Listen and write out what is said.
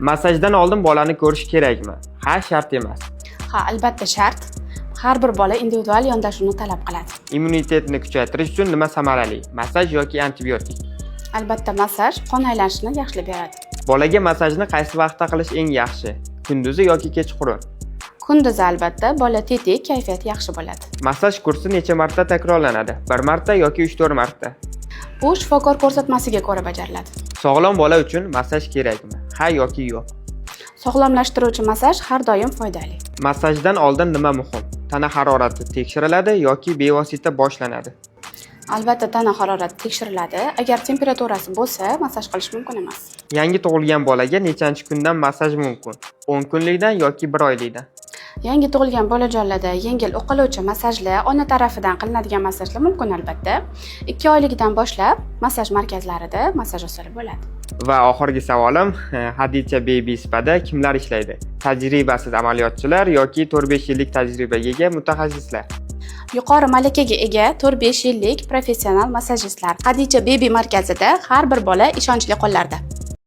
Massajdan oldin bolani ko'rish kerakmi? Ha, shart emas. Ha, albatta shart. Har bir bola individual yondashuvni talab qiladi. Immunitetni kuchaytirish uchun nima samarali? Massaj yoki antibiotik? Albatta massaj qon aylanishini yaxshilab beradi. Bolaga massajni qaysi vaqtda qilish eng yaxshi? Kunduzi yoki kechqurun? Kunduzi albatta bola tetik, kayfiyati yaxshi bo'ladi. Massaj kursi necha marta takrorlanadi? 1 marta yoki 3-4 marta? Bu shifokor ko'rsatmasiga ko'ra bajariladi. Sog'lom bola uchun massaj kerakmi? Ha yoki yo'q? Sog'lomlashtiruvchi massaj har doim foydali. Massajdan oldin nima muhim? Tana harorati tekshiriladi yoki bevosita boshlanadi? Albatta tana harorati tekshiriladi. Agar temperaturasi bo'lsa, massaj qilish mumkin emas. Yangi tug'ilgan bolaga nechanchi kundan massaj mumkin? 10 kunlikdan yoki 1 oylikdan? Yangi tug'ilgan bolajonlarda yengil o'qiluvchi massajlar ona tarafidan qilinadigan massajlar mumkin albatta. 2 oylikdan boshlab massaj markazlarida massaj usuli bo'ladi. Va oxirgi savolim, Hadicha Baby Spa'da kimlar ishlaydi? Tajribasiz amaliyotchilar yoki 4-5 yillik tajribaga ega mutaxassislar? Yuqori malakaga ega 4-5 yillik professional massajistlar. Hadicha Baby markazida har bir bola ishonchli qo'llarda.